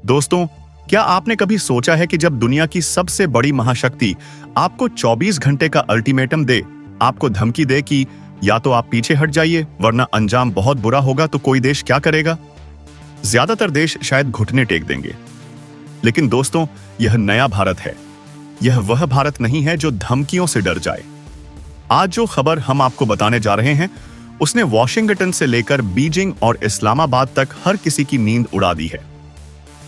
दोस्तों, क्या आपने कभी सोचा है कि जब दुनिया की सबसे बड़ी महाशक्ति आपको 24 घंटे का अल्टीमेटम दे, आपको धमकी दे कि या तो आप पीछे हट जाइए वरना अंजाम बहुत बुरा होगा, तो कोई देश क्या करेगा? ज्यादातर देश शायद घुटने टेक देंगे। लेकिन दोस्तों, यह नया भारत है। यह वह भारत नहीं है जो धमकियों से डर जाए। आज जो खबर हम आपको बताने जा रहे हैं, उसने वॉशिंगटन से लेकर बीजिंग और इस्लामाबाद तक हर किसी की नींद उड़ा दी है।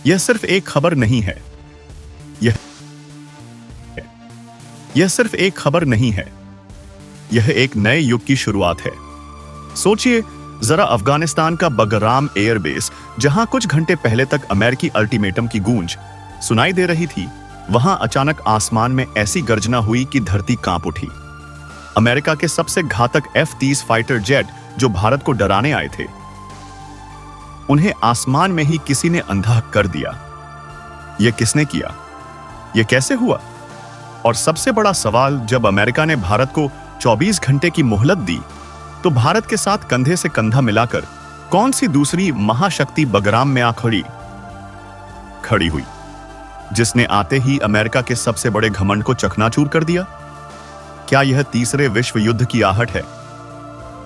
यह सिर्फ एक खबर नहीं है। यह सिर्फ एक खबर नहीं है। यह एक नए युग की शुरुआत है। सोचिए जरा, अफगानिस्तान का बगराम एयरबेस, जहां कुछ घंटे पहले तक अमेरिकी अल्टीमेटम की गूंज सुनाई दे रही थी, वहां अचानक आसमान में ऐसी गर्जना हुई कि धरती कांप उठी। अमेरिका के सबसे घातक F-30 फाइटर जेट जो भारत को डराने आए थे, उन्हें आसमान में ही किसी ने अंधा कर दिया। यह किसने किया? यह कैसे हुआ? और सबसे बड़ा सवाल, जब अमेरिका ने भारत को 24 घंटे की मोहलत दी, तो भारत के साथ कंधे से कंधा मिलाकर कौन सी दूसरी महाशक्ति बगराम में आ खड़ी हुई, जिसने आते ही अमेरिका के सबसे बड़े घमंड को चकनाचूर कर दिया? क्या यह तीसरे विश्व युद्ध की आहट है?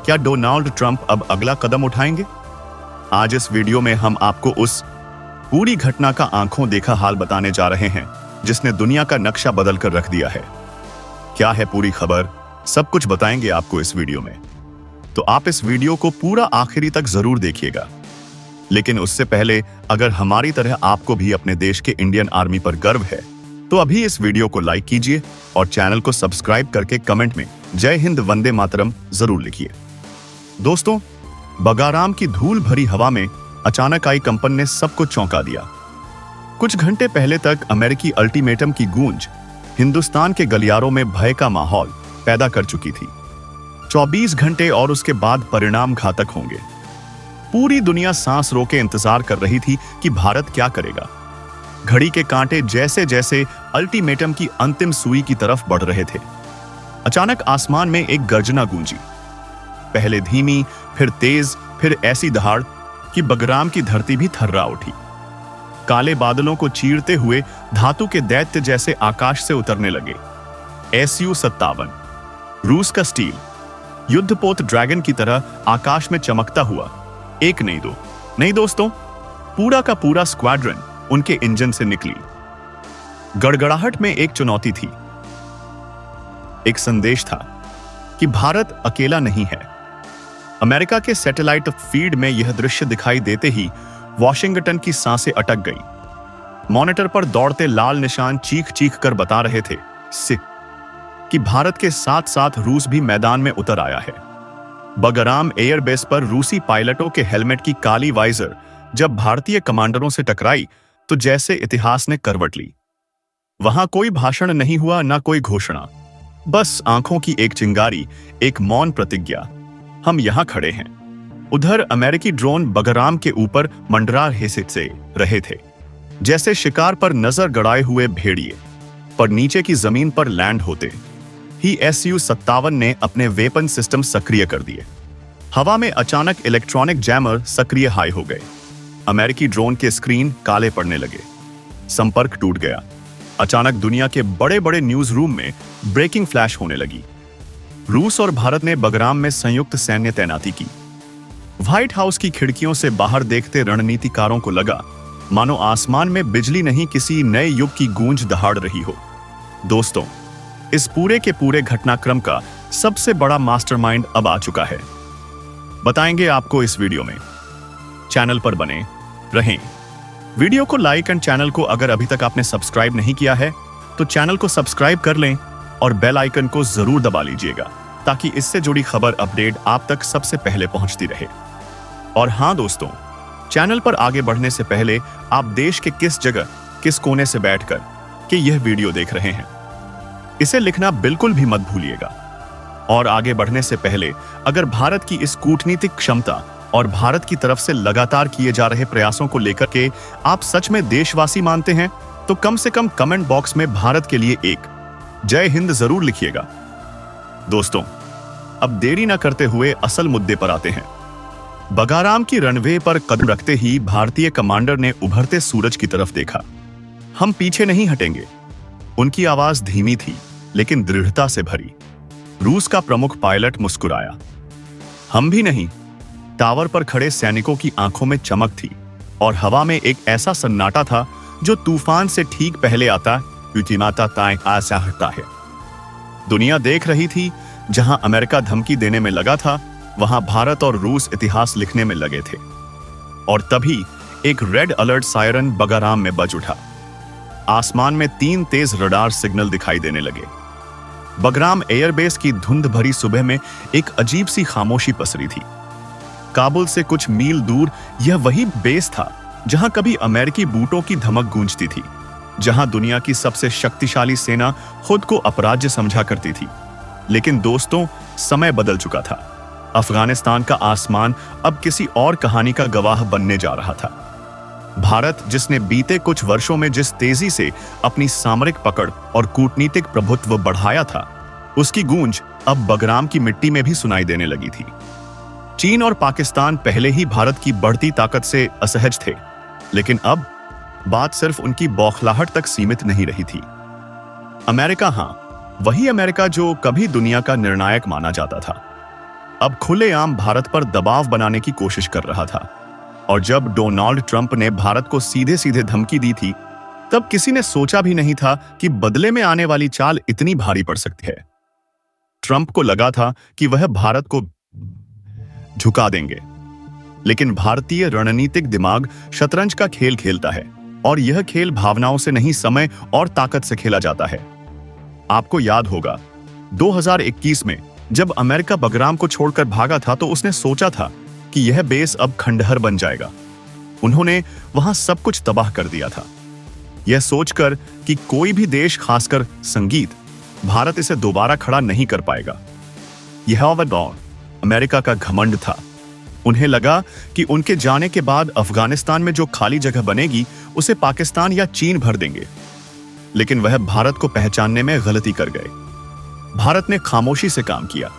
क्या डोनाल्ड ट्रंप अब अगला कदम उठाएंगे? आज इस वीडियो में हम आपको उस पूरी घटना का आंखों देखा हाल बताने जा रहे हैं, जिसने दुनिया का नक्शा बदल कर रख दिया है। क्या है पूरी खबर, सब कुछ बताएंगे आपको इस वीडियो में। तो आप इस वीडियो को पूरा आखिरी तक जरूर देखिएगा। लेकिन उससे पहले, अगर हमारी तरह आपको भी अपने देश के इंडियन आर्मी पर गर्व है, तो अभी इस वीडियो को लाइक कीजिए और चैनल को सब्सक्राइब करके कमेंट में जय हिंद वंदे मातरम जरूर लिखिए। दोस्तों, बगाराम की धूल भरी हवा में अचानक आई कंपन ने सबको चौंका दिया। कुछ घंटे पहले तक अमेरिकी अल्टीमेटम की गूंज हिंदुस्तान के गलियारों में भय का माहौल पैदा कर चुकी थी। 24 घंटे और उसके बाद परिणाम घातक होंगे। पूरी दुनिया सांस रोके इंतजार कर रही थी कि भारत क्या करेगा। घड़ी के कांटे जैसे जैसे अल्टीमेटम की अंतिम सुई की तरफ बढ़ रहे थे, अचानक आसमान में एक गर्जना गूंजी। पहले धीमी, फिर तेज, फिर ऐसी दहाड़ कि बगराम की धरती भी थर्रा उठी। काले बादलों को चीरते हुए धातु के दैत्य जैसे आकाश से उतरने लगे। Su-57 रूस का स्टील युद्धपोत ड्रैगन की तरह आकाश में चमकता हुआ एक नहीं दोस्तों, पूरा का पूरा स्क्वाड्रन उनके इंजन से निकली। गड़गड़ाहट में एक चुनौती थी, एक संदेश था कि भारत अकेला नहीं है। अमेरिका के सैटेलाइट फीड में यह दृश्य दिखाई देते ही वॉशिंगटन की सांसें अटक गईं। मॉनिटर पर दौड़ते लाल निशान चीख चीख कर बता रहे थे कि भारत के साथ साथ रूस भी मैदान में उतर आया है। बगराम एयरबेस पर रूसी पायलटों के हेलमेट की काली वाइजर जब भारतीय कमांडरों से टकराई, तो जैसे इतिहास ने करवट ली। वहां कोई भाषण नहीं हुआ, ना कोई घोषणा, बस आंखों की एक चिंगारी, एक मौन प्रतिज्ञा। हम यहां खड़े हैं। उधर अमेरिकी ड्रोन बगराम के ऊपर मंडरा से रहे थे, जैसे शिकार पर नजर गड़ाए हुए भेड़िए, पर नीचे की जमीन पर लैंड होते ही Su-57 ने अपने वेपन सिस्टम सक्रिय कर दिए। हवा में अचानक इलेक्ट्रॉनिक जैमर सक्रिय हाई हो गए। अमेरिकी ड्रोन के स्क्रीन काले पड़ने लगे। संपर्क टूट गया। अचानक दुनिया के बड़े बड़े न्यूज रूम में ब्रेकिंग फ्लैश होने लगी। रूस और भारत ने बगराम में संयुक्त सैन्य तैनाती की। व्हाइट हाउस की खिड़कियों से बाहर देखते रणनीतिकारों को लगा मानो आसमान में बिजली नहीं, किसी नए युग की गूंज दहाड़ रही हो। दोस्तों, इस पूरे के पूरे घटनाक्रम का सबसे बड़ा मास्टरमाइंड अब आ चुका है। बताएंगे आपको इस वीडियो में। चैनल पर बने रहें। वीडियो को लाइक एंड चैनल को अगर अभी तक आपने सब्सक्राइब नहीं किया है, तो चैनल को सब्सक्राइब कर लें और बेल आइकन को जरूर दबा लीजिएगा, ताकि इससे जुड़ी खबर अपडेट आप तक सबसे पहले पहुंचती रहे। और हां दोस्तों, चैनल पर आगे बढ़ने से पहले आप देश के किस जगह, किस कोने से बैठकर के यह वीडियो देख रहे हैं, इसे लिखना बिल्कुल भी मत भूलिएगा। और आगे बढ़ने से पहले, अगर भारत की इस कूटनीतिक क्षमता और भारत की तरफ से लगातार किए जा रहे प्रयासों को लेकर के आप सच में देशवासी मानते हैं, तो कम से कम कमेंट बॉक्स में भारत के लिए एक जय हिंद जरूर लिखिएगा। दोस्तों, अब देरी ना करते हुए असल मुद्दे पर आते हैं। बगाराम की रनवे पर कदम रखते ही भारतीय कमांडर ने उभरते सूरज की तरफ देखा। हम पीछे नहीं हटेंगे। उनकी आवाज धीमी थी लेकिन दृढ़ता से भरी। रूस का प्रमुख पायलट मुस्कुराया। हम भी नहीं। टावर पर खड़े सैनिकों की आंखों में चमक थी और हवा में एक ऐसा सन्नाटा था जो तूफान से ठीक पहले आता है। दुनिया देख रही थी। जहां अमेरिका धमकी देने में लगा था, वहां भारत और रूस इतिहास लिखने में लगे थे। और तभी एक रेड अलर्ट सायरन बगाराम में बज उठा। आसमान में 3 तेज रडार सिग्नल दिखाई देने लगे। बगराम एयरबेस की धुंध भरी सुबह में एक अजीब सी खामोशी पसरी थी। काबुल से कुछ मील दूर यह वही बेस था जहां कभी अमेरिकी बूटों की धमक गूंजती थी, जहां दुनिया की सबसे शक्तिशाली सेना खुद को अपराज्य समझा करती थी। लेकिन दोस्तों, समय बदल चुका था। अफगानिस्तान का आसमान अब किसी और कहानी का गवाह बनने जा रहा था। भारत, जिसने बीते कुछ वर्षों में जिस तेजी से अपनी सामरिक पकड़ और कूटनीतिक प्रभुत्व बढ़ाया था, उसकी गूंज अब बगराम की मिट्टी में भी सुनाई देने लगी थी। चीन और पाकिस्तान पहले ही भारत की बढ़ती ताकत से असहज थे, लेकिन अब बात सिर्फ उनकी बौखलाहट तक सीमित नहीं रही थी। अमेरिका, हां, वही अमेरिका जो कभी दुनिया का निर्णायक माना जाता था, अब खुलेआम भारत पर दबाव बनाने की कोशिश कर रहा था। और जब डोनाल्ड ट्रंप ने भारत को सीधे सीधे धमकी दी थी, तब किसी ने सोचा भी नहीं था कि बदले में आने वाली चाल इतनी भारी पड़ सकती है। ट्रंप को लगा था कि वह भारत को झुका देंगे, लेकिन भारतीय रणनीतिक दिमाग शतरंज का खेल खेलता है और यह खेल भावनाओं से नहीं, समय और ताकत से खेला जाता है। आपको याद होगा 2021 में जब अमेरिका बगराम को छोड़कर भागा था, तो उसने सोचा था कि यह बेस अब खंडहर बन जाएगा। उन्होंने वहां सब कुछ तबाह कर दिया था, यह सोचकर कि कोई भी देश, खासकर संगीत, भारत इसे दोबारा खड़ा नहीं कर पाएगा। यह अमेरिका का घमंड था। उन्हें लगा कि उनके जाने के बाद अफगानिस्तान में जो खाली जगह बनेगी, उसे पाकिस्तान या चीन भर देंगे। लेकिन वह भारत को पहचानने में गलती कर गए। भारत ने खामोशी से काम किया।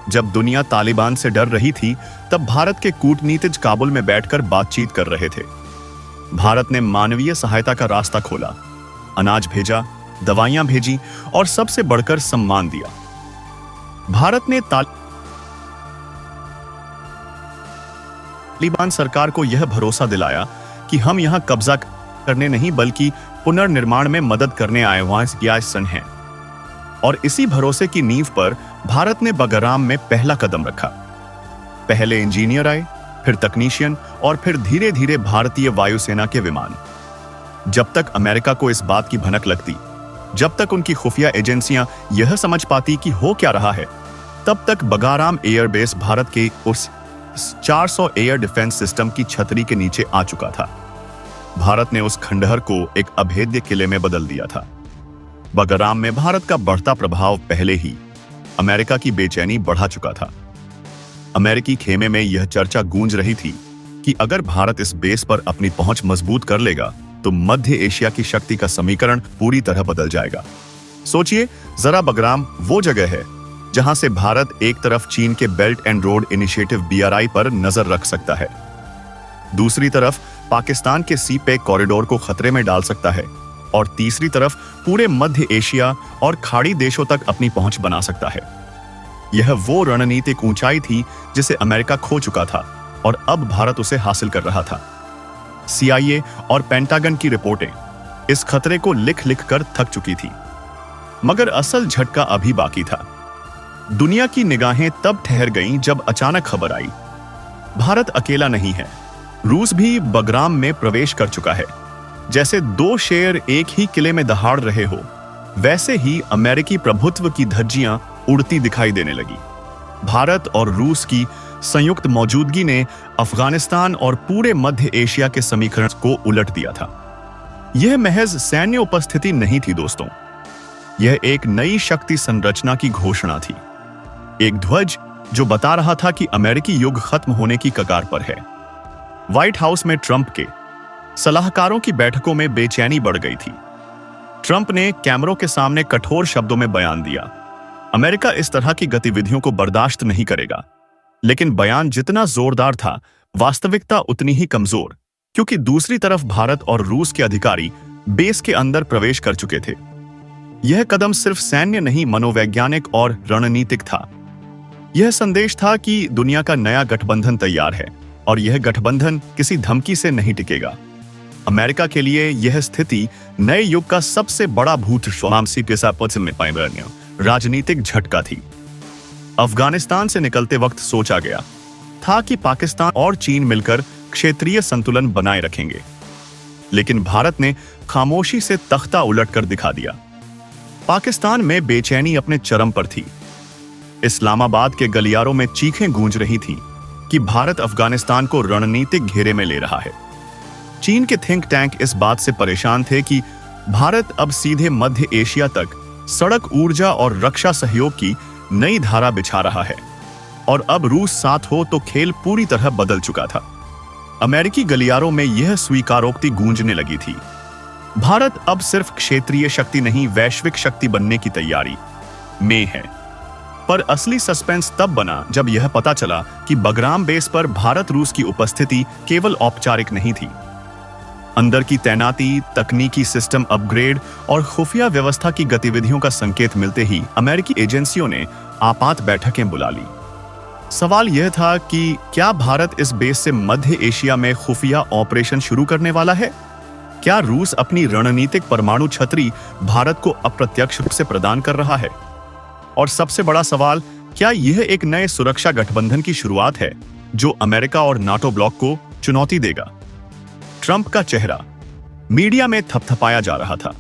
जब दुनिया तालिबान से डर रही थी, तब भारत के कूटनीतिज्ञ काबुल में बैठकर बातचीत कर रहे थे। भारत ने मानवीय सहायता का रास्ता खोला, अनाज भेजा, दवाइयां भेजी और सबसे बढ़कर सम्मान दिया। भारत ने तालिबान सरकार को यह भरोसा दिलाया कि हम यहां कब्जा करने नहीं, बल्कि पुनर्निर्माण में मदद करने आए हैं। और इसी भरोसे की नींव पर भारत ने बगराम में पहला कदम रखा। पहले इंजीनियर आए, फिर तकनीशियन और फिर धीरे धीरे भारतीय वायुसेना के विमान। जब तक अमेरिका को इस बात की भनक लगती, जब तक उनकी खुफिया एजेंसियां यह समझ पाती कि हो क्या रहा है, तब तक बगाराम एयरबेस भारत के उस 400 एयर डिफेंस सिस्टम की छतरी के नीचे आ चुका था। भारत ने उस खंडहर को एक अभेद्य किले में बदल दिया था। बगराम में भारत का बढ़ता प्रभाव पहले ही अमेरिका की बेचैनी बढ़ा चुका था। अमेरिकी खेमे में यह चर्चा गूंज रही थी कि अगर भारत इस बेस पर अपनी पहुंच मजबूत कर लेगा, तो मध्य एशिया की शक्ति का समीकरण पूरी तरह बदल जाएगा। सोचिए जरा, बगराम वो जगह है जहां से भारत एक तरफ चीन के belt and road initiative BRI पर नजर रख सकता है, दूसरी तरफ पाकिस्तान के सी पैक कॉरिडोर को खतरे में डाल सकता है, और तीसरी तरफ पूरे मध्य एशिया और खाड़ी देशों तक अपनी पहुंच बना सकता है। यह वो रणनीतिक ऊंचाई थी जिसे अमेरिका खो चुका था और अब भारत उसे हासिल कर रहा था। CIA और पेंटागन की रिपोर्टें इस खतरे को लिख लिख कर थक चुकी थी, मगर असल झटका अभी बाकी था। दुनिया की निगाहें तब ठहर गईं जब अचानक खबर आई, भारत अकेला नहीं है, रूस भी बगराम में प्रवेश कर चुका है। जैसे 2 शेर एक ही किले में दहाड़ रहे हो, वैसे ही अमेरिकी प्रभुत्व की धज्जियां उड़ती दिखाई देने लगी। भारत और रूस की संयुक्त मौजूदगी ने अफगानिस्तान और पूरे मध्य एशिया के समीकरण को उलट दिया था। यह महज सैन्य उपस्थिति नहीं थी दोस्तों, यह एक नई शक्ति संरचना की घोषणा थी, एक ध्वज जो बता रहा था कि अमेरिकी युग खत्म होने की कगार पर है। व्हाइट हाउस में ट्रंप के सलाहकारों की बैठकों में बेचैनी बढ़ गई थी। ट्रंप ने कैमरों के सामने कठोर शब्दों में बयान दिया, अमेरिका इस तरह की गतिविधियों को बर्दाश्त नहीं करेगा। लेकिन बयान जितना जोरदार था, वास्तविकता उतनी ही कमजोर, क्योंकि दूसरी तरफ भारत और रूस के अधिकारी बेस के अंदर प्रवेश कर चुके थे। यह कदम सिर्फ सैन्य नहीं, मनोवैज्ञानिक और रणनीतिक था। यह संदेश था कि दुनिया का नया गठबंधन तैयार है और यह गठबंधन किसी धमकी से नहीं टिकेगा। अमेरिका के लिए यह स्थिति नए युग का सबसे बड़ा राजनीतिक झटका थी। अफगानिस्तान से निकलते वक्त सोचा गया था कि पाकिस्तान और चीन मिलकर क्षेत्रीय संतुलन बनाए रखेंगे, लेकिन भारत ने खामोशी से तख्ता उलट कर दिखा दिया। पाकिस्तान में बेचैनी अपने चरम पर थी। इस्लामाबाद के गलियारों में चीखें गूंज रही थीं कि भारत अफगानिस्तान को रणनीतिक घेरे में ले रहा है। चीन के थिंक टैंक इस बात से परेशान थे कि भारत अब सीधे मध्य एशिया तक सड़क, ऊर्जा और रक्षा सहयोग की नई धारा बिछा रहा है, और अब रूस साथ हो तो खेल पूरी तरह बदल चुका था। अमेरिकी गलियारों में यह स्वीकारोक्ति गूंजने लगी थी, भारत अब सिर्फ क्षेत्रीय शक्ति नहीं, वैश्विक शक्ति बनने की तैयारी में है। पर असली सस्पेंस तब बना जब यह पता चला कि बगराम बेस पर भारत रूस की उपस्थिति केवल औपचारिक नहीं थी। अंदर की तैनाती, तकनीकी सिस्टम अपग्रेड और खुफिया व्यवस्था की गतिविधियों का संकेत मिलते ही अमेरिकी एजेंसियों ने आपात बैठकें बुला ली। सवाल यह था कि क्या भारत इस बेस से मध्य एशिया में खुफिया ऑपरेशन शुरू करने वाला है? क्या रूस अपनी रणनीतिक परमाणु छतरी भारत को अप्रत्यक्ष रूप से प्रदान कर रहा है? और सबसे बड़ा सवाल, क्या यह एक नए सुरक्षा गठबंधन की शुरुआत है जो अमेरिका और नाटो ब्लॉक को चुनौती देगा? ट्रंप का चेहरा मीडिया में थपथपाया जा रहा था।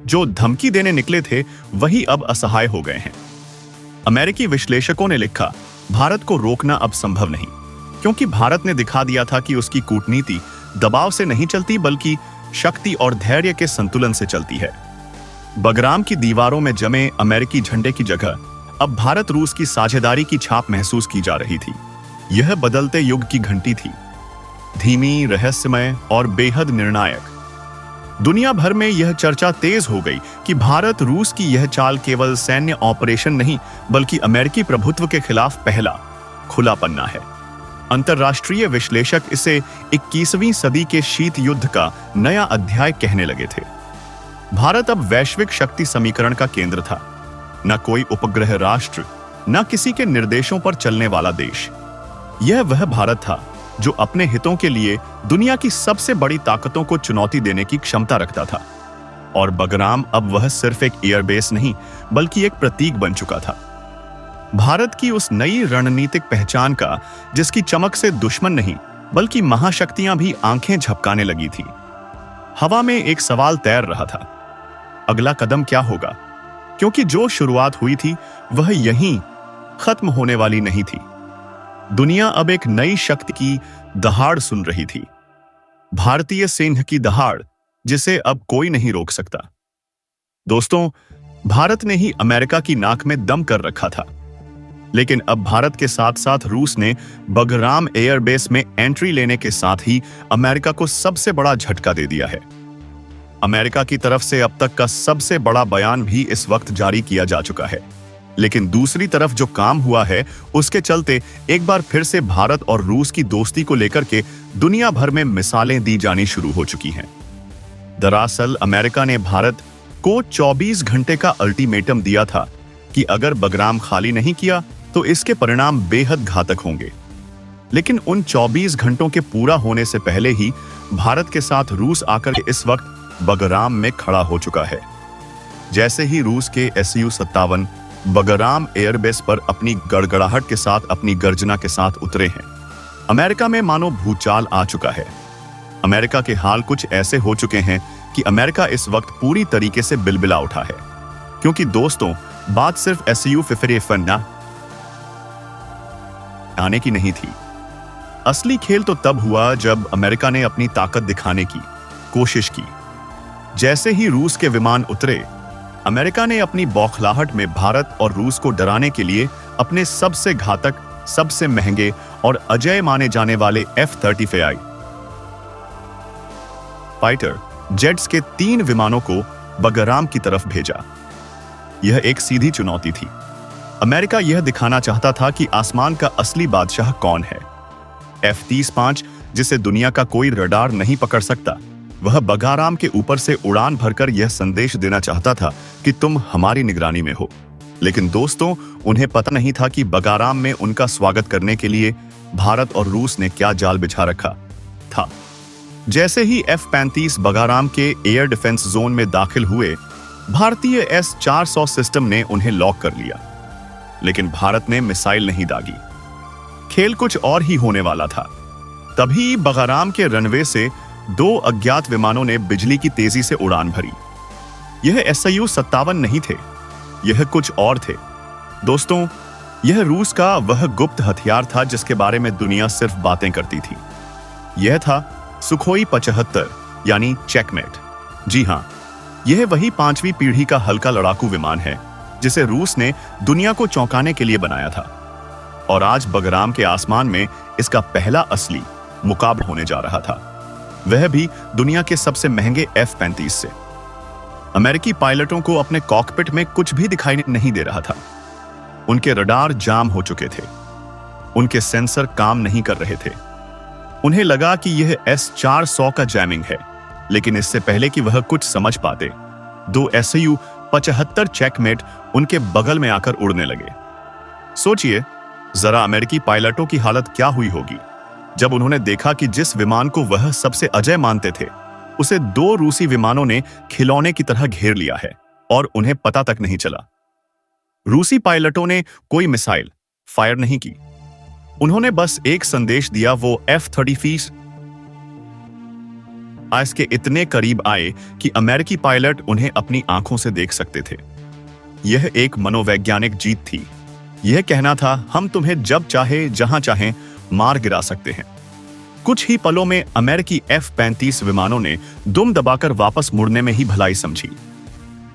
जो धमकी देने निकले थे वही अब असहाय हो गए हैं। अमेरिकी विश्लेषकों ने लिखा, भारत को रोकना अब संभव नहीं, क्योंकि भारत ने दिखा दिया था कि उसकी कूटनीति दबाव से नहीं चलती बल्कि शक्ति और धैर्य के संतुलन से चलती है। बगराम की दीवारों में जमे अमेरिकी झंडे की जगह अब भारत रूस की साझेदारी की छाप महसूस की जा रही थी। यह बदलते युग की घंटी थी, धीमी, रहस्यमय और बेहद निर्णायक। दुनिया भर में यह चर्चा तेज हो गई कि भारत रूस की यह चाल केवल सैन्य ऑपरेशन नहीं बल्कि अमेरिकी प्रभुत्व के खिलाफ पहला खुला पन्ना है। अंतर्राष्ट्रीय विश्लेषक इसे 21वीं सदी के शीत युद्ध का नया अध्याय कहने लगे थे। भारत अब वैश्विक शक्ति समीकरण का केंद्र था, न कोई उपग्रह राष्ट्र, न किसी के निर्देशों पर चलने वाला देश। यह वह भारत था जो अपने हितों के लिए दुनिया की सबसे बड़ी ताकतों को चुनौती देने की क्षमता रखता था। और बगराम अब वह सिर्फ एक एयरबेस नहीं बल्कि एक प्रतीक बन चुका था, भारत की उस नई रणनीतिक पहचान का जिसकी चमक से दुश्मन नहीं बल्कि महाशक्तियां भी आंखें झपकाने लगी थी। हवा में एक सवाल तैर रहा था, अगला कदम क्या होगा? क्योंकि जो शुरुआत हुई थी वह यहीं खत्म होने वाली नहीं थी। दुनिया अब एक नई शक्ति की दहाड़ सुन रही थी, भारतीय सिंह की दहाड़ जिसे अब कोई नहीं रोक सकता। दोस्तों, भारत ने ही अमेरिका की नाक में दम कर रखा था, लेकिन अब भारत के साथ साथ रूस ने बगराम एयरबेस में एंट्री लेने के साथ ही अमेरिका को सबसे बड़ा झटका दे दिया है। अमेरिका की तरफ से अब तक का सबसे बड़ा बयान भी इस वक्त जारी किया जा चुका है, लेकिन दूसरी तरफ जो काम हुआ है उसके चलते एक बार फिर से भारत और रूस की दोस्ती को लेकर के दुनिया भर में मिसालें दी जानी शुरू हो चुकी हैं। दरअसल अमेरिका ने भारत को 24 घंटे का अल्टीमेटम दिया था कि अगर बगराम खाली नहीं किया तो इसके परिणाम बेहद घातक होंगे। लेकिन उन 24 घंटों के पूरा होने से पहले ही भारत के साथ रूस आकर इस वक्त बगराम में खड़ा हो चुका है। जैसे ही रूस के Su-57 बगराम एयरबेस पर अपनी गड़गड़ाहट के साथ, अपनी गर्जना के साथ उतरे हैं, अमेरिका में मानो भूचाल आ चुका है। अमेरिका के हाल कुछ ऐसे हो चुके हैं कि अमेरिका इस वक्त पूरी तरीके से बिलबिला उठा है। क्योंकि दोस्तों, बात सिर्फ Su-57 आने की नहीं थी। असली खेल तो तब हुआ जब अमेरिका ने अपनी ताकत दिखाने की कोशिश की। जैसे ही रूस के विमान उतरे, अमेरिका ने अपनी बौखलाहट में भारत और रूस को डराने के लिए अपने सबसे घातक, सबसे महंगे और अजेय माने जाने वाले F-35 फाइटर जेट्स के 3 विमानों को बगराम की तरफ भेजा। यह एक सीधी चुनौती थी। अमेरिका यह दिखाना चाहता था कि आसमान का असली बादशाह कौन है। F-35, जिसे दुनिया का कोई रडार नहीं पकड़ सकता, वह बगाराम के ऊपर से उड़ान भरकर यह संदेश देना चाहता था कि तुम हमारी निगरानी में हो। लेकिन दोस्तों, उन्हें पता नहीं था कि बगाराम में उनका स्वागत करने के लिए भारत और रूस ने क्या जाल बिछा रखा था। जैसे ही F-35 बगाराम के एयर डिफेंस जोन में दाखिल हुए, भारतीय S-400 सिस्टम ने उन्हें लॉक कर लिया। लेकिन भारत ने मिसाइल नहीं दागी। खेल कुछ और ही होने वाला था। तभी बगाराम के रनवे से 2 अज्ञात विमानों ने बिजली की तेजी से उड़ान भरी। यह Su-57 नहीं थे, यह कुछ और थे। दोस्तों, यह रूस का वह गुप्त हथियार था जिसके बारे में दुनिया सिर्फ बातें करती थी। यह था सुखोई 75 यानी चेकमेट। जी हां, यह वही 5वीं पीढ़ी का हल्का लड़ाकू विमान है जिसे रूस ने दुनिया को चौंकाने के लिए बनाया था। और आज बगराम के आसमान में इसका पहला असली मुकाबला होने जा रहा था, वह भी दुनिया के सबसे महंगे F-35 से। अमेरिकी पायलटों को अपने कॉकपिट में कुछ भी दिखाई नहीं दे रहा था। उनके रडार जाम हो चुके थे, उनके सेंसर काम नहीं कर रहे थे। उन्हें लगा कि यह S-400 का जैमिंग है, लेकिन इससे पहले कि वह कुछ समझ पाते, 2 Su-75 चेकमेट उनके बगल में आकर उड़ने लगे। सोचिए जरा अमेरिकी पायलटों की हालत क्या हुई होगी जब उन्होंने देखा कि जिस विमान को वह सबसे अजय मानते थे, उसे 2 रूसी विमानों ने खिलौने की तरह घेर लिया है और उन्हें पता तक नहीं चला। रूसी पायलटों ने कोई मिसाइल फायर नहीं की, उन्होंने बस एक संदेश दिया। वो F-35 के इतने करीब आए कि अमेरिकी पायलट उन्हें अपनी आंखों से देख सकते थे। यह एक मनोवैज्ञानिक जीत थी। यह कहना था, हम तुम्हें जब चाहे जहां चाहें मार गिरा सकते हैं। कुछ ही पलों में अमेरिकी F-35 विमानों ने दुम दबाकर वापस मुड़ने में ही भलाई समझी।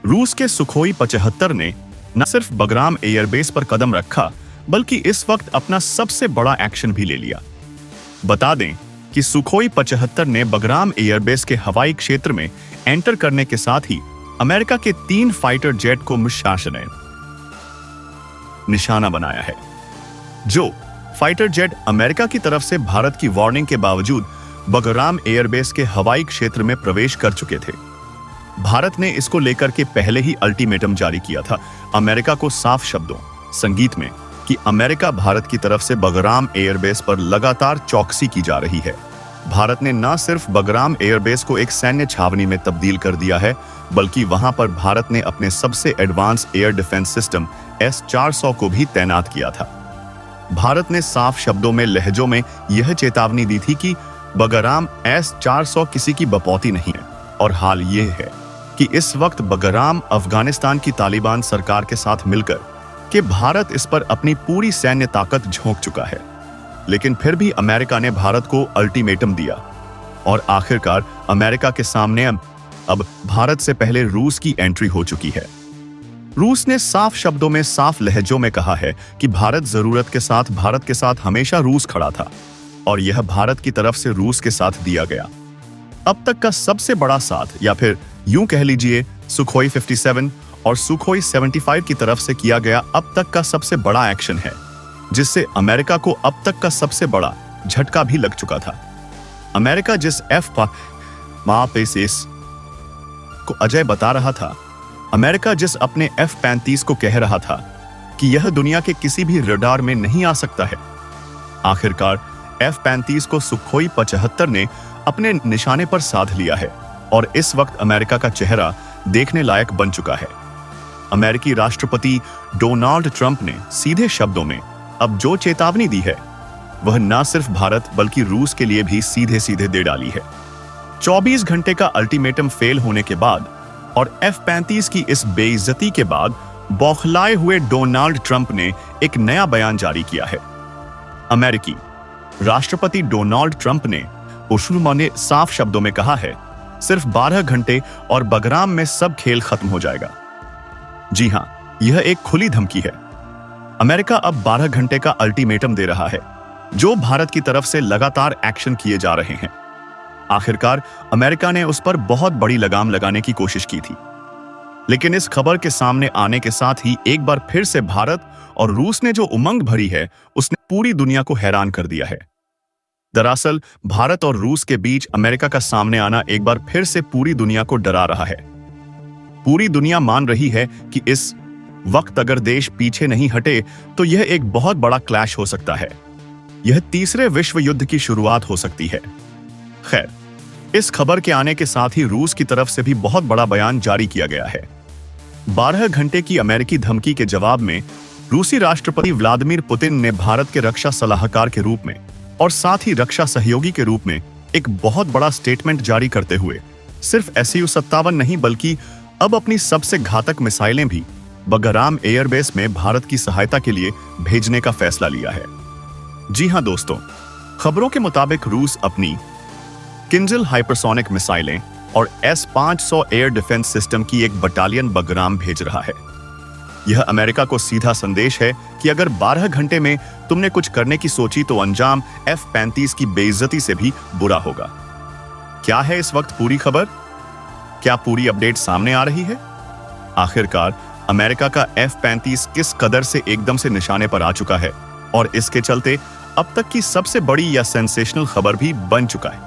रूस के सुखोई 75 ने न सिर्फ बगराम एयरबेस पर कदम रखा, बल्कि इस वक्त अपना सबसे बड़ा एक्शन भी ले लिया। बता दें कि सुखोई 75 ने बगराम एयरबेस के हवाई क्षेत्र में एंटर करने के साथ ही अमेरिका के 3 फाइटर जेट को निशाना बनाया है। जो फाइटर जेट अमेरिका की तरफ से भारत की वार्निंग के बावजूद बगराम एयरबेस के हवाई क्षेत्र में प्रवेश कर चुके थे। भारत ने इसको लेकर के पहले ही अल्टीमेटम जारी किया था अमेरिका को, साफ शब्दों संगीत में, कि अमेरिका भारत की तरफ से बगराम एयरबेस पर लगातार चौकसी की जा रही है। भारत ने न सिर्फ बगराम एयरबेस को एक सैन्य छावनी में तब्दील कर दिया है, बल्कि वहां पर भारत ने अपने सबसे advance air defence system S-400 को भी तैनात किया था। भारत ने साफ शब्दों में, लहजों में यह चेतावनी दी थी कि बगराम S-400 किसी की बपौती नहीं है। और हाल यह है कि इस वक्त बगराम अफगानिस्तान की तालिबान सरकार के साथ मिलकर कि भारत इस पर अपनी पूरी सैन्य ताकत झोंक चुका है। लेकिन फिर भी अमेरिका ने भारत को अल्टीमेटम दिया और आखिरकार अमेरिका के सामने अब भारत से पहले रूस की एंट्री हो चुकी है। रूस ने साफ शब्दों में, साफ लहजों में कहा है कि भारत के साथ हमेशा रूस खड़ा था और यह भारत की तरफ से रूस के साथ दिया गया अब तक का सबसे बड़ा साथ, या फिर यूं कह लीजिए सुखोई 57 और सुखोई 75 की तरफ से किया गया अब तक का सबसे बड़ा एक्शन है, जिससे अमेरिका को अब तक का सबसे बड़ा झटका भी लग चुका था। अमेरिका जिस F-35 को अजय बता रहा था, अमेरिका जिस अपने F-35 को कह रहा था कि यह दुनिया के किसी भी रडार में नहीं आ सकता है, आखिरकार F-35 को सुखोई 75 ने अपने निशाने पर साध लिया है और इस वक्त अमेरिका का चेहरा देखने लायक बन चुका है। अमेरिकी राष्ट्रपति डोनाल्ड ट्रंप ने सीधे शब्दों में अब जो चेतावनी दी है, वह न सिर्फ भारत बल्कि रूस के लिए भी सीधे सीधे दे डाली है। 24 घंटे का अल्टीमेटम फेल होने के बाद और F-35 की इस बेइज्जती के बाद बौखलाए हुए डोनाल्ड ट्रंप ने एक नया बयान जारी किया है। अमेरिकी राष्ट्रपति डोनाल्ड ट्रंप ने ओशुमा ने साफ शब्दों में कहा है, सिर्फ 12 घंटे और बगराम में सब खेल खत्म हो जाएगा। जी हां, यह एक खुली धमकी है। अमेरिका अब 12 घंटे का अल्टीमेटम दे रहा है, जो भारत की तरफ से लगातार एक्शन किए जा रहे हैं। आखिरकार अमेरिका ने उस पर बहुत बड़ी लगाम लगाने की कोशिश की थी। लेकिन इस खबर के सामने आने के साथ ही एक बार फिर से भारत और रूस ने जो उमंग भरी है, उसने पूरी दुनिया को हैरान कर दिया है। दरअसल भारत और रूस के बीच अमेरिका का सामने आना एक बार फिर से पूरी दुनिया को डरा रहा है। पूरी दुनिया मान रही है कि इस वक्त अगर देश पीछे नहीं हटे तो यह एक बहुत बड़ा क्लैश हो सकता है। यह तीसरे विश्व युद्ध की शुरुआत हो सकती है। खैर, इस खबर के आने के साथ ही रूस की तरफ से भी बहुत बड़ा बयान जारी किया गया है। 12 घंटे की अमेरिकी धमकी के जवाब में रूसी राष्ट्रपति व्लादिमीर पुतिन ने भारत के रक्षा सलाहकार के रूप में और साथ ही रक्षा सहयोगी के रूप में एक बहुत बड़ा स्टेटमेंट जारी करते हुए सिर्फ Su-57 नहीं बल्कि अब अपनी सबसे घातक मिसाइलें भी बगराम एयरबेस में भारत की सहायता के लिए भेजने का फैसला लिया है। जी हां दोस्तों, खबरों के मुताबिक रूस अपनी किंजल हाइपरसोनिक मिसाइलें और S-500 एयर डिफेंस सिस्टम की एक बटालियन बगराम भेज रहा है। यह अमेरिका को सीधा संदेश है कि अगर 12 घंटे में तुमने कुछ करने की सोची तो अंजाम F-35 की बेइज्जती से भी बुरा होगा। क्या है इस वक्त पूरी खबर? क्या पूरी अपडेट सामने आ रही है? आखिरकार अमेरिका का F-35 किस कदर से एकदम से निशाने पर आ चुका है और इसके चलते अब तक की सबसे बड़ी या सेंसेशनल खबर भी बन चुका है।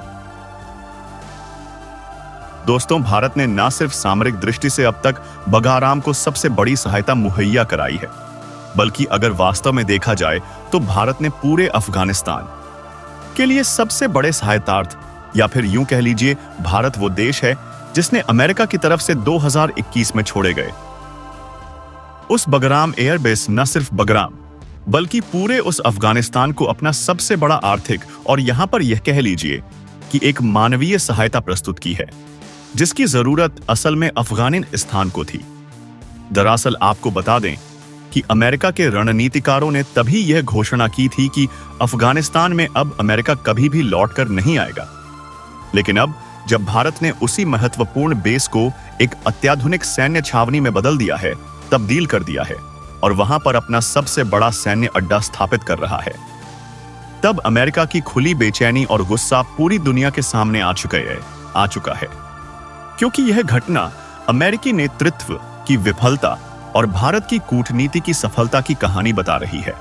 दोस्तों, भारत ने न सिर्फ सामरिक दृष्टि से अब तक बगाराम को सबसे बड़ी सहायता मुहैया कराई है, बल्कि अगर वास्तव में देखा जाए तो भारत ने पूरे अफगानिस्तान के लिए सबसे बड़े सहायतार्थ, या फिर यूं कह लीजिए भारत वो देश है जिसने अमेरिका की तरफ से 2021 में छोड़े गए उस बगराम एयरबेस, न सिर्फ बगराम बल्कि पूरे उस अफगानिस्तान को अपना सबसे बड़ा आर्थिक और यहां पर यह कह लीजिए कि एक मानवीय सहायता प्रस्तुत की है, जिसकी जरूरत असल में अफगानिस्तान को थी। दरअसल आपको बता दें कि अमेरिका के रणनीतिकारों ने तभी यह घोषणा की थी कि अफगानिस्तान में अब अमेरिका कभी भी लौटकर नहीं आएगा। लेकिन अब जब भारत ने उसी महत्वपूर्ण बेस को एक अत्याधुनिक सैन्य छावनी में बदल दिया है, तब्दील कर दिया है और वहां पर अपना सबसे बड़ा सैन्य अड्डा स्थापित कर रहा है, तब अमेरिका की खुली बेचैनी और गुस्सा पूरी दुनिया के सामने आ चुका है। क्योंकि यह घटना अमेरिकी नेतृत्व की विफलता और भारत की कूटनीति की सफलता की कहानी बता रही है।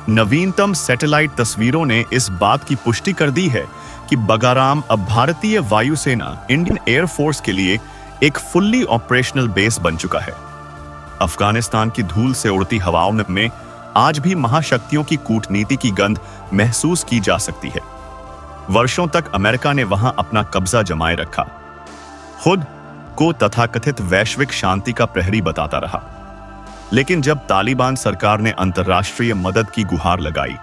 नवीनतम सैटेलाइट तस्वीरों ने इस बात की पुष्टि कर दी है कि बगाराम अब भारतीय वायुसेना इंडियन एयरफोर्स के लिए एक फुल्ली ऑपरेशनल बेस बन चुका है। अफगानिस्तान की धूल से उड़ती हवाओं में आज भी महाशक्तियों की कूटनीति की गंध महसूस की जा सकती है। वर्षों तक अमेरिका ने वहां अपना कब्जा जमाए रखा, खुद को तथाकथित वैश्विक शांति का प्रहरी बताता रहा। लेकिन जब तालिबान सरकार ने अंतर्राष्ट्रीय मदद की गुहार लगाई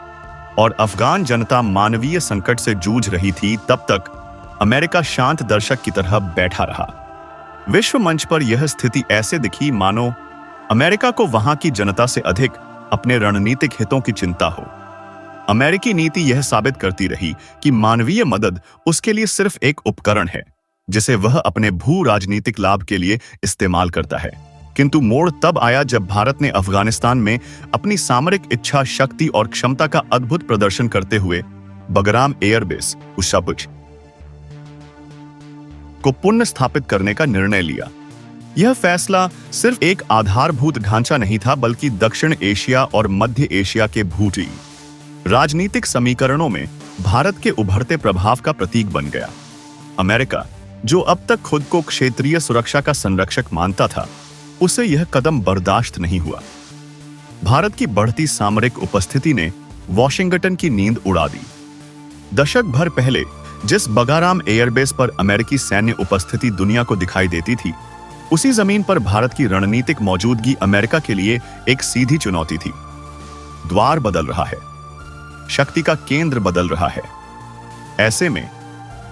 और अफगान जनता मानवीय संकट से जूझ रही थी, तब तक अमेरिका शांत दर्शक की तरह बैठा रहा। विश्व मंच पर यह स्थिति ऐसे दिखी मानो अमेरिका को वहां की जनता से अधिक अपने रणनीतिक हितों की चिंता हो। अमेरिकी नीति यह साबित करती रही कि मानवीय मदद उसके लिए सिर्फ एक उपकरण है जिसे वह अपने भू राजनीतिक लाभ के लिए इस्तेमाल करता है। किंतु मोड़ तब आया जब भारत ने अफगानिस्तान में अपनी सामरिक इच्छा शक्ति और क्षमता का अद्भुत प्रदर्शन करते हुए बगराम एयरबेस उशापुच को पुनः स्थापित करने का निर्णय लिया। यह फैसला सिर्फ एक आधारभूत ढांचा नहीं था, बल्कि दक्षिण एशिया और मध्य एशिया के भूटी राजनीतिक समीकरणों में भारत के उभरते प्रभाव का प्रतीक बन गया। अमेरिका, जो अब तक खुद को क्षेत्रीय सुरक्षा का संरक्षक मानता था, उसे यह कदम बर्दाश्त नहीं हुआ। भारत की बढ़ती सामरिक उपस्थिति ने वॉशिंगटन की नींद उड़ा दी। दशक भर पहले जिस बगाराम एयरबेस पर अमेरिकी सैन्य उपस्थिति दुनिया को दिखाई देती थी, उसी जमीन पर भारत की रणनीतिक मौजूदगी अमेरिका के लिए एक सीधी चुनौती थी। द्वार बदल रहा है, शक्ति का केंद्र बदल रहा है। ऐसे में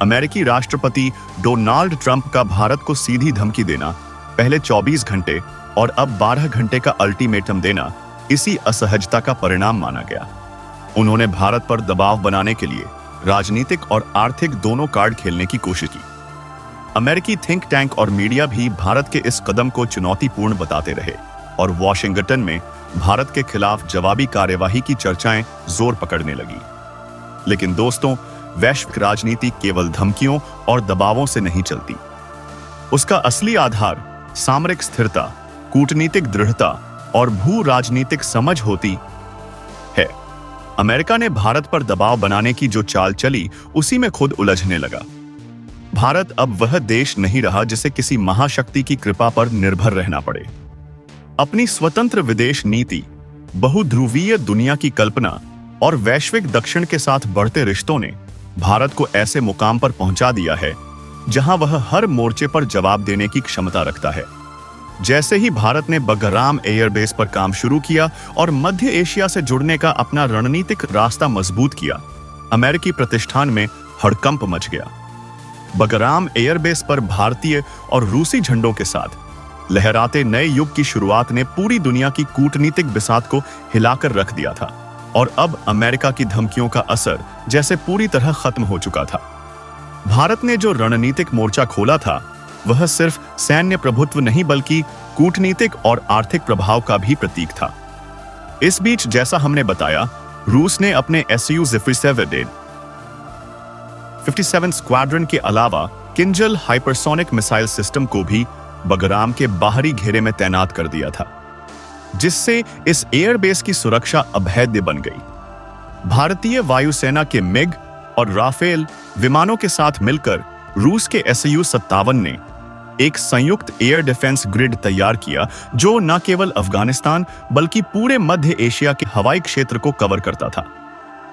अमेरिकी राष्ट्रपति डोनाल्ड ट्रंप का भारत को सीधी धमकी देना, पहले 24 घंटे और अब 12 घंटे का अल्टीमेटम देना, इसी असहजता का परिणाम माना गया। उन्होंने भारत पर दबाव बनाने के लिए राजनीतिक और आर्थिक दोनों कार्ड खेलने की कोशिश की। अमेरिकी थिंक टैंक और मीडिया भी भारत के इस कदम को चुनौतीपूर्ण बताते रहे और वॉशिंगटन में भारत के खिलाफ जवाबी कार्यवाही की चर्चाएं जोर पकड़ने लगी। लेकिन दोस्तों, वैश्विक राजनीति केवल धमकियों और दबावों से नहीं चलती। उसका असली आधार सामरिक स्थिरता, कूटनीतिक दृढ़ता और भू राजनीतिक समझ होती है। अमेरिका ने भारत पर दबाव बनाने की जो चाल चली, उसी में खुद उलझने लगा। भारत अब वह देश नहीं रहा जिसे किसी महाशक्ति की कृपा पर निर्भर रहना पड़े। अपनी स्वतंत्र विदेश नीति, बहुध्रुवीय दुनिया की कल्पना और वैश्विक दक्षिण के साथ बढ़ते रिश्तों ने भारत को ऐसे मुकाम पर पहुंचा दिया है जहां वह हर मोर्चे पर जवाब देने की क्षमता रखता है। जैसे ही भारत ने बगराम एयरबेस पर काम शुरू किया और मध्य एशिया से जुड़ने का अपना रणनीतिक रास्ता मजबूत किया, अमेरिकी प्रतिष्ठान में हड़कंप मच गया। बगराम एयरबेस पर भारतीय और रूसी झंडों के साथ लहराते नए युग की शुरुआत ने पूरी दुनिया की कूटनीतिक बिसात को हिलाकर रख दिया था और अब अमेरिका की धमकियों का असर जैसे पूरी तरह खत्म हो चुका था। भारत ने जो रणनीतिक मोर्चा खोला था, वह सिर्फ सैन्य प्रभुत्व नहीं बल्कि कूटनीतिक और आर्थिक प्रभाव का भी प्रतीक था। इस बीच, जैसा हमने बताया, रूस ने अपने Su-57 स्क्वाड्रन के अलावा किंजल हाइपरसोनिक मिसाइल सिस्टम को भी बगराम के बाहरी घेरे में तैनात कर दिया था, जिससे इस एयरबेस की सुरक्षा अभेद्य बन गई। भारतीय वायुसेना के मिग और राफेल विमानों के साथ मिलकर रूस के Su-57 ने एक संयुक्त एयर डिफेंस ग्रिड तैयार किया जो न केवल अफगानिस्तान बल्कि पूरे मध्य एशिया के हवाई क्षेत्र को कवर करता था।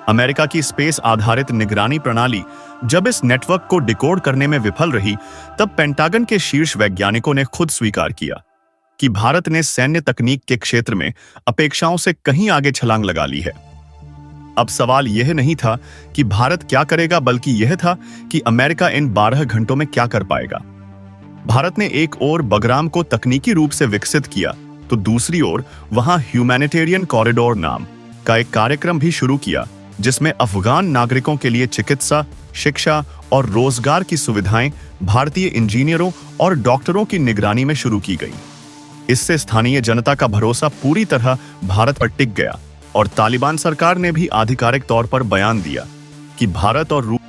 अमेरिका की स्पेस आधारित निगरानी प्रणाली जब इस नेटवर्क को डिकोड करने में विफल रही, तब पेंटागन के शीर्ष वैज्ञानिकों ने खुद स्वीकार किया कि भारत ने सैन्य तकनीक के क्षेत्र में अपेक्षाओं से कहीं आगे छलांग लगा ली है। अब सवाल यह नहीं था कि भारत क्या करेगा, बल्कि यह था कि अमेरिका इन 12 घंटों में क्या कर पाएगा। भारत ने एक ओर बगराम को तकनीकी रूप से विकसित किया, तो दूसरी ओर वहां ह्यूमैनिटेरियन कॉरिडोर नाम का एक कार्यक्रम भी शुरू किया, जिसमें अफगान नागरिकों के लिए चिकित्सा, शिक्षा और रोजगार की सुविधाएं भारतीय इंजीनियरों और डॉक्टरों की निगरानी में शुरू की गई। इससे स्थानीय जनता का भरोसा पूरी तरह भारत पर टिक गया और तालिबान सरकार ने भी आधिकारिक तौर पर बयान दिया कि भारत और रूस